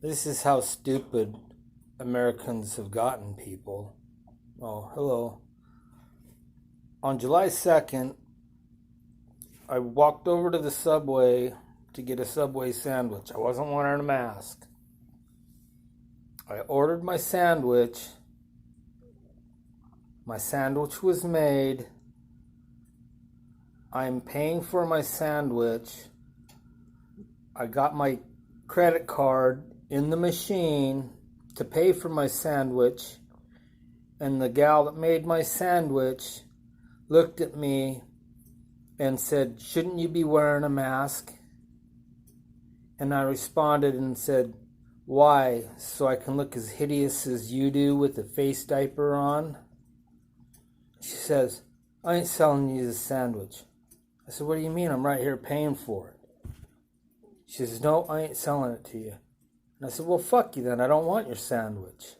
This is how stupid Americans have gotten people. Oh, hello. On July 2nd, I walked over to the Subway to get a Subway sandwich. I wasn't wearing a mask. I ordered my sandwich. My sandwich was made. I'm paying for my sandwich. I got my credit card in the machine to pay for my sandwich, and the gal that made my sandwich looked at me and said, "Shouldn't you be wearing a mask?" And I responded and said, "Why? So I can look as hideous as you do with a face diaper on?" She says, "I ain't selling you the sandwich." I said, "What do you mean? I'm right here paying for it." She says, "No, I ain't selling it to you." And I said, "Well, fuck you then. I don't want your sandwich."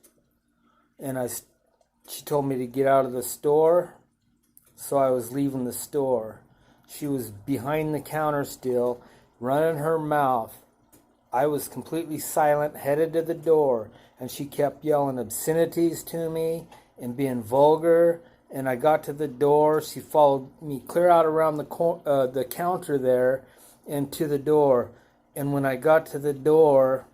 And she told me to get out of the store, so I was leaving the store. She was behind the counter still, running her mouth. I was completely silent, headed to the door, and she kept yelling obscenities to me and being vulgar. And I got to the door. She followed me clear out around the counter there and to the door. And when I got to the door,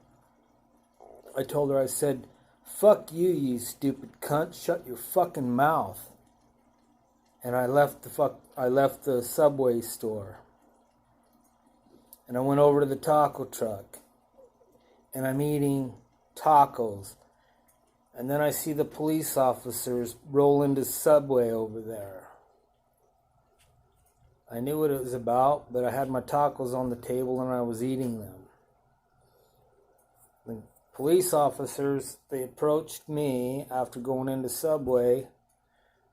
I told her, I said, "Fuck you, you stupid cunt. Shut your fucking mouth." And I left the Subway store. And I went over to the taco truck. And I'm eating tacos. And then I see the police officers roll into Subway over there. I knew what it was about, but I had my tacos on the table and I was eating them. The police officers, they approached me after going into Subway,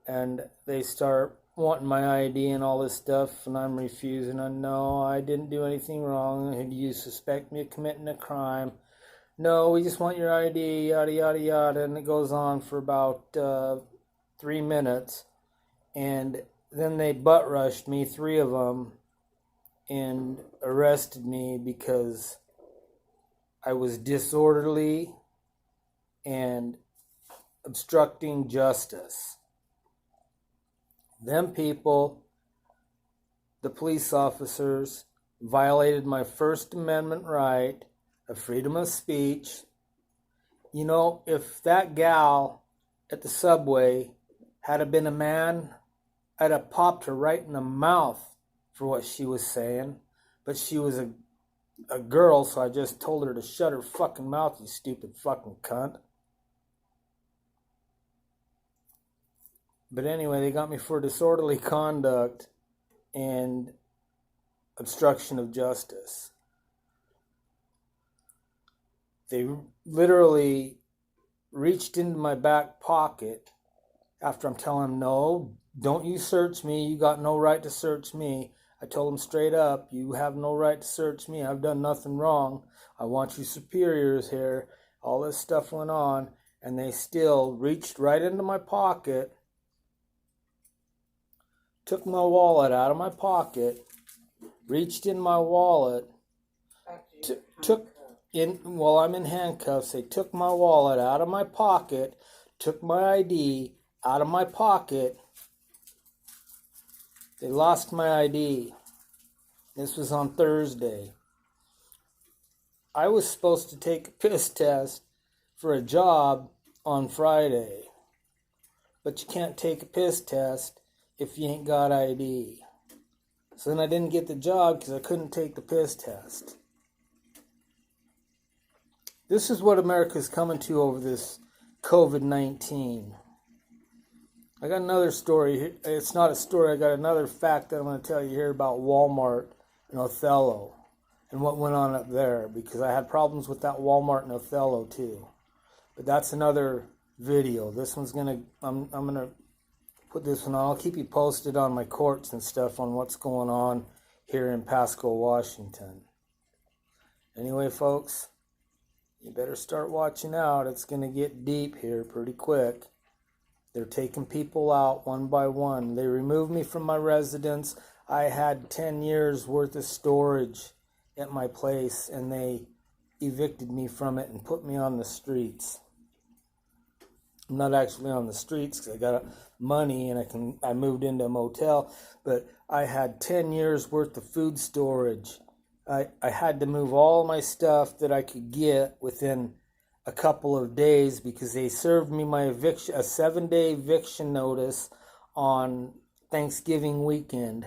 and they start wanting my ID and all this stuff, and I'm refusing. And no, I didn't do anything wrong. Do you suspect me of committing a crime? No, we just want your ID, yada, yada, yada. And it goes on for about 3 minutes. And then they butt rushed me, 3 of them, and arrested me because I was disorderly and obstructing justice. Them people, the police officers, violated my First Amendment right of freedom of speech. You know, if that gal at the Subway had been a man, I'd have popped her right in the mouth for what she was saying. But she was a girl, so I just told her to shut her fucking mouth, you stupid fucking cunt. But anyway, they got me for disorderly conduct and obstruction of justice. They literally reached into my back pocket after I'm telling them, "No, don't you search me. You got no right to search me." I told them straight up, "You have no right to search me. I've done nothing wrong. I want your superiors here." All this stuff went on, and they still reached right into my pocket, took my wallet out of my pocket, reached in my wallet, while I'm in handcuffs, they took my wallet out of my pocket, took my ID out of my pocket. They lost my ID. This was on Thursday. I was supposed to take a piss test for a job on Friday. But you can't take a piss test if you ain't got ID. So then I didn't get the job because I couldn't take the piss test. This is what America's coming to over this COVID-19. I got another story. It's not a story. I got another fact that I'm going to tell you here about Walmart and Othello and what went on up there, because I had problems with that Walmart and Othello too. But that's another video. This one's I'm going to put this one on. I'll keep you posted on my courts and stuff on what's going on here in Pasco, Washington. Anyway, folks, you better start watching out. It's going to get deep here pretty quick. They're taking people out one by one. They removed me from my residence. I had 10 years worth of storage at my place, and they evicted me from it and put me on the streets. I'm not actually on the streets because I got money and I moved into a motel, but I had 10 years worth of food storage. I had to move all my stuff that I could get within a couple of days because they served me my eviction, a 7-day eviction notice on Thanksgiving weekend.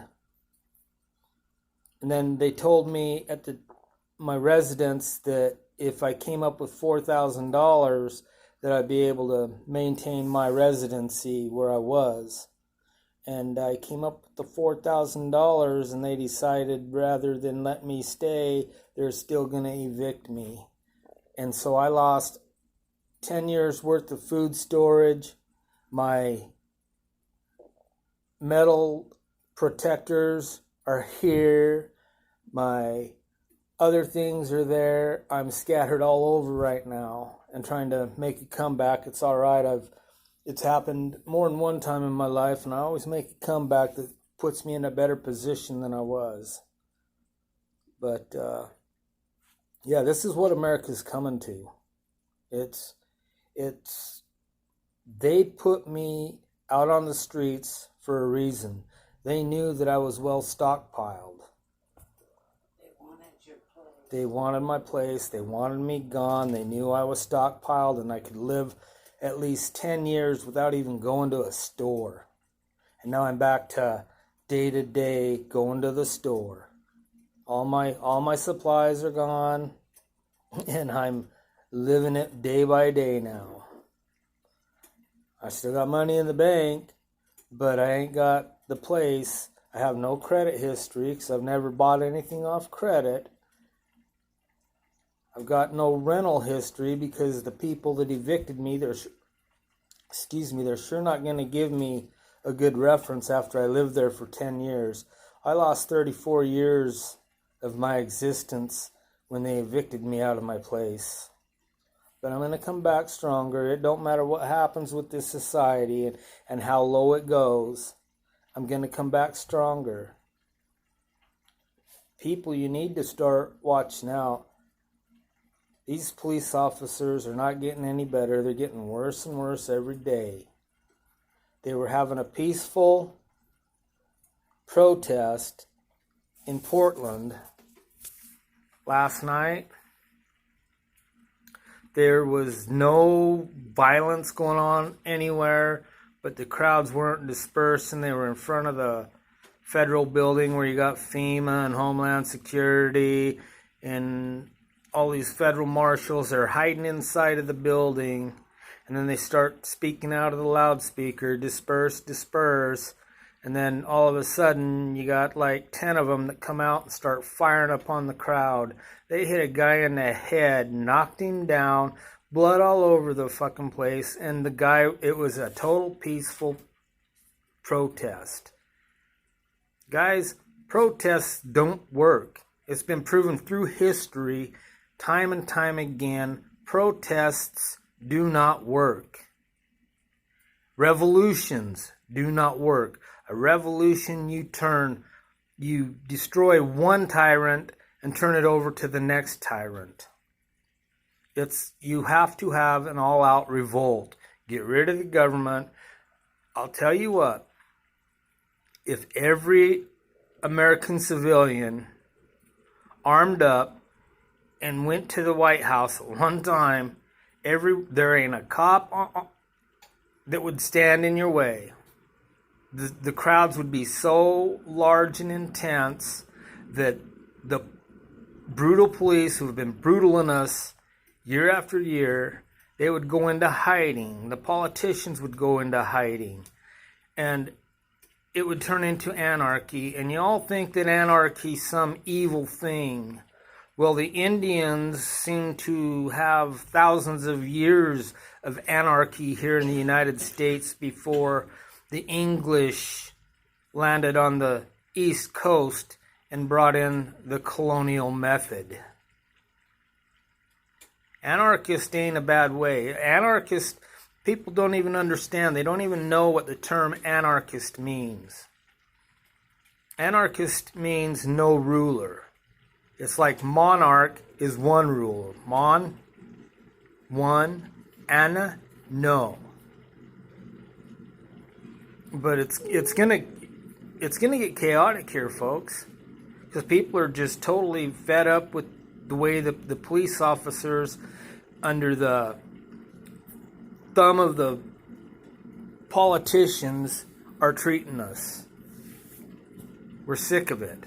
And then they told me at my residence that if I came up with $4,000 that I'd be able to maintain my residency where I was. And I came up with the $4,000 and they decided rather than let me stay, they're still going to evict me. And so I lost 10 years worth of food storage. My metal protectors are here. My other things are there. I'm scattered all over right now and trying to make a comeback. It's all right. It's happened more than one time in my life, and I always make a comeback that puts me in a better position than I was. But yeah, this is what America's coming to. They put me out on the streets for a reason. They knew that I was well stockpiled. They wanted my place. They wanted me gone. They knew I was stockpiled and I could live at least 10 years without even going to a store. And now I'm back to day going to the store. All my supplies are gone and I'm living it day by day now. I still got money in the bank, but I ain't got the place. I have no credit history because I've never bought anything off credit. I've got no rental history because the people that evicted me, they're sure not going to give me a good reference after I lived there for 10 years. I lost 34 years of my existence when they evicted me out of my place. But I'm going to come back stronger. It don't matter what happens with this society and how low it goes. I'm going to come back stronger. People, you need to start watching out. These police officers are not getting any better. They're getting worse and worse every day. They were having a peaceful protest in Portland last night. There was no violence going on anywhere, but the crowds weren't dispersed, and they were in front of the federal building where you got FEMA and Homeland Security and all these federal marshals. Are hiding inside of the building, and then they start speaking out of the loudspeaker, disperse, disperse, and then all of a sudden you got like 10 of them that come out and start firing upon the crowd. They hit a guy in the head, knocked him down, blood all over the fucking place, and the guy, it was a total peaceful protest. Guys, protests don't work. It's been proven through history time and time again, protests do not work. Revolutions do not work. A revolution, you destroy one tyrant and turn it over to the next tyrant. You have to have an all-out revolt. Get rid of the government. I'll tell you what, if every American civilian armed up and went to the White House at one time, there ain't a cop that would stand in your way. The crowds would be so large and intense that the brutal police who have been brutal on us year after year, they would go into hiding. The politicians would go into hiding. And it would turn into anarchy. And you all think that anarchy is some evil thing. Well, the Indians seem to have thousands of years of anarchy here in the United States before the English landed on the East Coast and brought in the colonial method. Anarchist ain't a bad way. Anarchist, people don't even understand. They don't even know what the term anarchist means. Anarchist means no ruler. It's like monarch is one rule. Mon, one, Anna, no. But it's gonna get chaotic here, folks, because people are just totally fed up with the way the police officers, under the thumb of the politicians, are treating us. We're sick of it.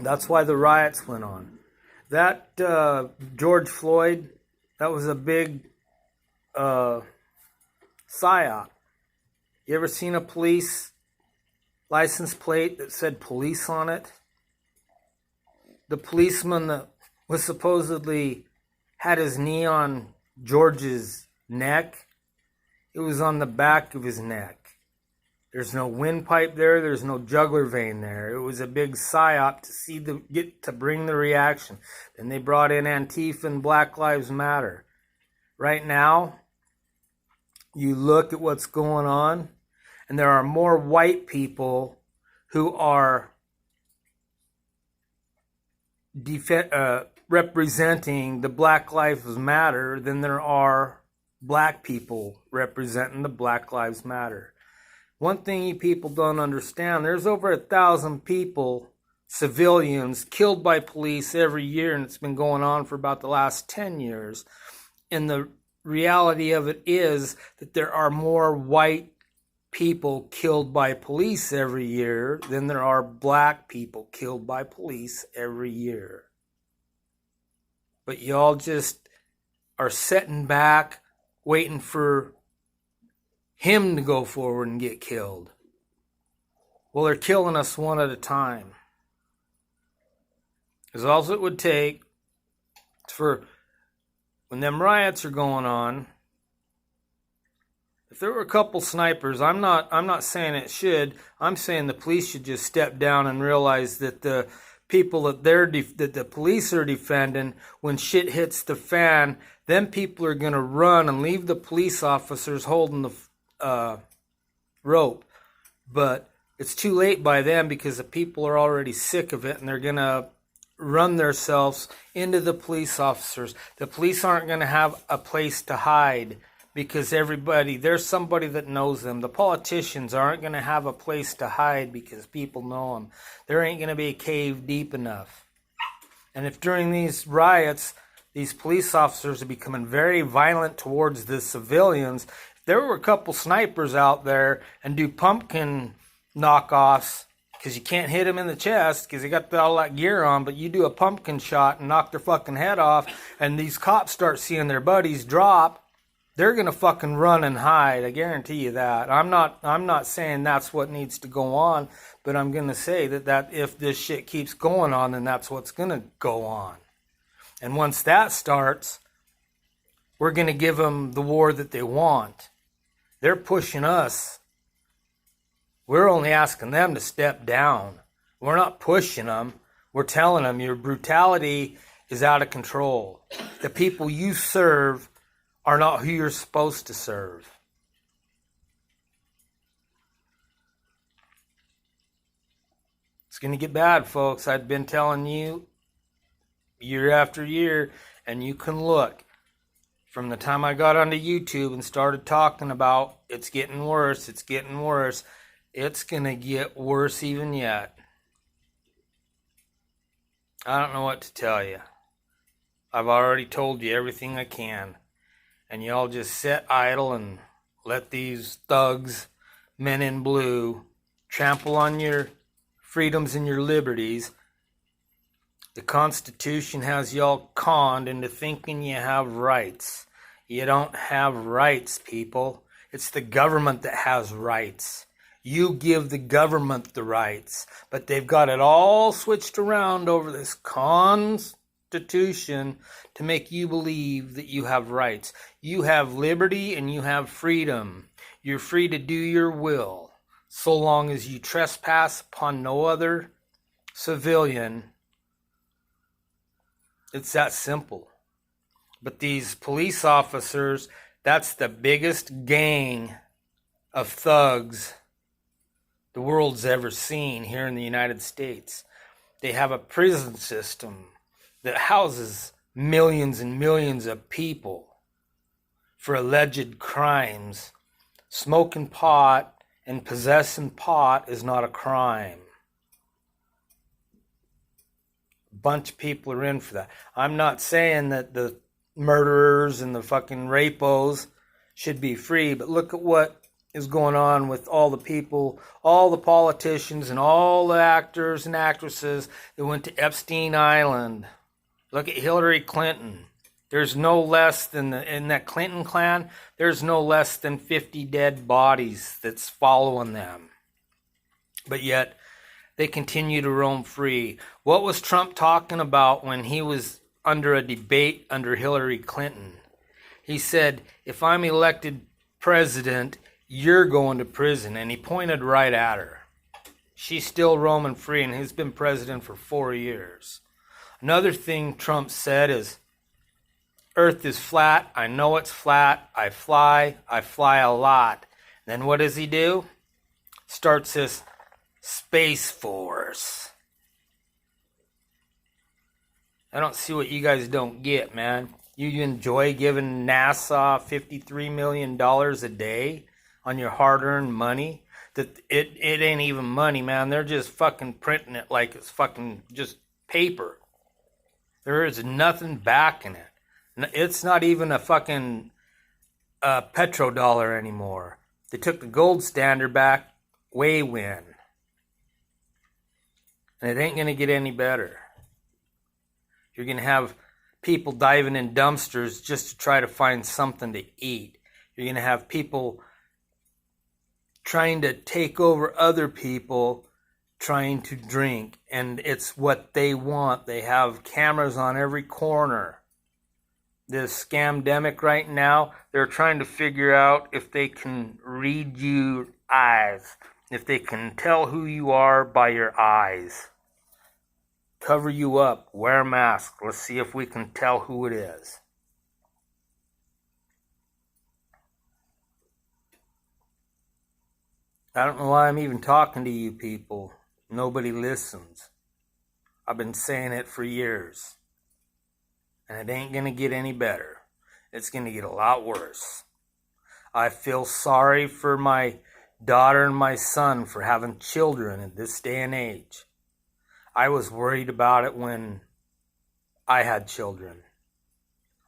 That's why the riots went on. That George Floyd, that was a big psyop. You ever seen a police license plate that said police on it? The policeman that was supposedly had his knee on George's neck, it was on the back of his neck. There's no windpipe there. There's no jugular vein there. It was a big psyop to bring the reaction. Then they brought in Antifa and Black Lives Matter. Right now, you look at what's going on, and there are more white people who are representing the Black Lives Matter than there are black people representing the Black Lives Matter. One thing you people don't understand, there's over 1,000 people, civilians, killed by police every year, and it's been going on for about the last 10 years. And the reality of it is that there are more white people killed by police every year than there are black people killed by police every year. But y'all just are sitting back, waiting for him to go forward and get killed. Well, they're killing us one at a time. Because all it would take for when them riots are going on, if there were a couple snipers, I'm not saying it should. I'm saying the police should just step down and realize that the people that the police are defending, when shit hits the fan, then people are going to run and leave the police officers holding the rope. But it's too late by then, because the people are already sick of it, and they're going to run themselves into the police officers. The police aren't going to have a place to hide, because there's somebody that knows them. The politicians aren't going to have a place to hide because people know them. There ain't going to be a cave deep enough. And if during these riots, these police officers are becoming very violent towards the civilians, if there were a couple snipers out there and do pumpkin knockoffs, because you can't hit them in the chest because they got all that gear on, but you do a pumpkin shot and knock their fucking head off, and these cops start seeing their buddies drop, they're going to fucking run and hide. I guarantee you that. I'm not saying that's what needs to go on, but I'm going to say that if this shit keeps going on, then that's what's going to go on. And once that starts, we're going to give them the war that they want. They're pushing us. We're only asking them to step down. We're not pushing them. We're telling them your brutality is out of control. The people you serve are not who you're supposed to serve. It's going to get bad, folks. I've been telling you year after year, and you can look. From the time I got onto YouTube and started talking about it's getting worse, it's getting worse, it's going to get worse even yet. I don't know what to tell you. I've already told you everything I can. And y'all just sit idle and let these thugs, men in blue, trample on your freedoms and your liberties. The Constitution has y'all conned into thinking you have rights. You don't have rights, people. It's the government that has rights. You give the government the rights. But they've got it all switched around over this Constitution to make you believe that you have rights. You have liberty and you have freedom. You're free to do your will, so long as you trespass upon no other civilian. It's that simple. But these police officers, that's the biggest gang of thugs the world's ever seen here in the United States. They have a prison system. that houses millions and millions of people for alleged crimes. Smoking pot and possessing pot is not a crime. A bunch of people are in for that. I'm not saying that the murderers and the fucking rapos should be free, but look at what is going on with all the people, all the politicians and all the actors and actresses that went to Epstein Island. Look at Hillary Clinton. There's no less than, in that Clinton clan, there's no less than 50 dead bodies that's following them. But yet, they continue to roam free. What was Trump talking about when he was under a debate under Hillary Clinton? He said, if I'm elected president, you're going to prison. And he pointed right at her. She's still roaming free, and he's been president for 4 years. Another thing Trump said is, Earth is flat. I know it's flat. I fly a lot. Then what does he do? Starts this Space Force. I don't see what you guys don't get, man. You enjoy giving NASA $53 million a day on your hard-earned money? That it ain't even money, man. They're just fucking printing it like it's fucking just paper. There is nothing backing it. It's not even a fucking petrodollar anymore. They took the gold standard back way when. And it ain't going to get any better. You're going to have people diving in dumpsters just to try to find something to eat. You're going to have people trying to take over other people, trying to drink. And it's what they want. They have cameras on every corner. This scamdemic right now, they're trying to figure out if they can read your eyes, if they can tell who you are by your eyes. Cover you up, wear a mask. Let's see if we can tell who it is. I don't know why I'm even talking to you people. Nobody listens. I've been saying it for years. And it ain't going to get any better. It's going to get a lot worse. I feel sorry for my daughter and my son for having children in this day and age. I was worried about it when I had children.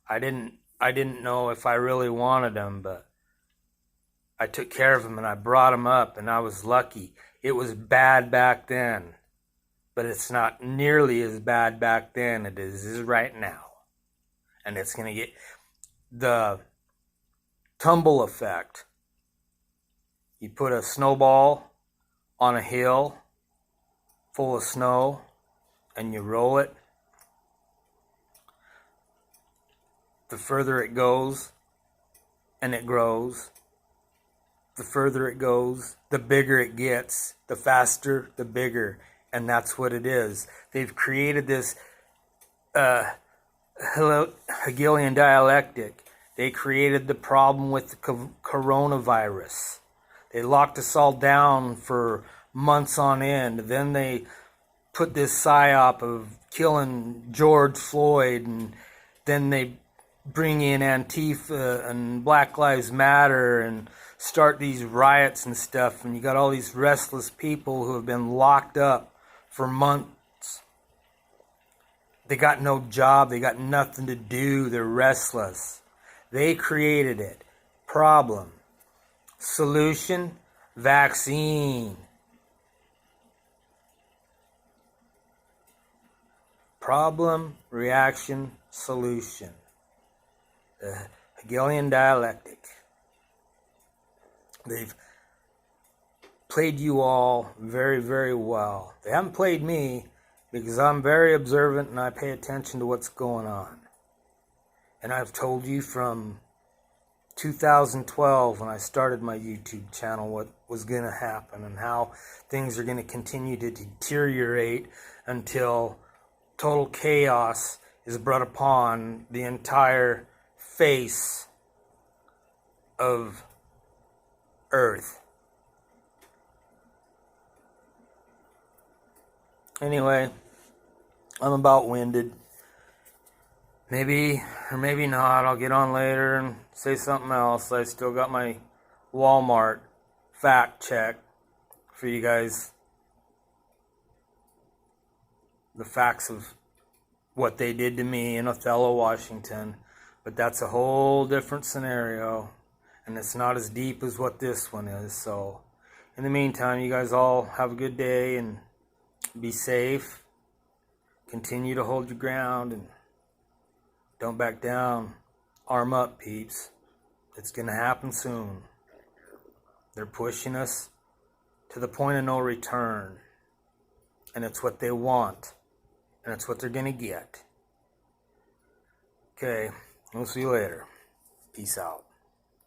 I didn't know if I really wanted them, but I took care of them and I brought them up, and I was lucky. It was bad back then, but it's not nearly as bad back then as it is right now. And it's going to get the tumble effect. You put a snowball on a hill full of snow and you roll it. The further it goes and it grows, the further it goes, the bigger it gets, the faster, the bigger. And that's what it is. They've created this Hegelian dialectic. They created the problem with the coronavirus. They locked us all down for months on end. Then they put this psyop of killing George Floyd, and then they bring in Antifa and Black Lives Matter and start these riots and stuff, and you got all these restless people who have been locked up for months. They got no job, they got nothing to do, they're restless. They created it. Problem. Solution, vaccine. Problem, reaction, solution. The Hegelian dialectic. They've played you all very, very well. They haven't played me because I'm very observant and I pay attention to what's going on. And I've told you from 2012 when I started my YouTube channel what was going to happen and how things are going to continue to deteriorate until total chaos is brought upon the entire face of Earth. Anyway, I'm about winded. Maybe or maybe not. I'll get on later and say something else. I still got my Walmart fact check for you guys. The facts of what they did to me in Othello, Washington. But that's a whole different scenario. And it's not as deep as what this one is. So in the meantime, you guys all have a good day and be safe. Continue to hold your ground and don't back down. Arm up, peeps. It's going to happen soon. They're pushing us to the point of no return. And it's what they want. And it's what they're going to get. Okay, we'll see you later. Peace out.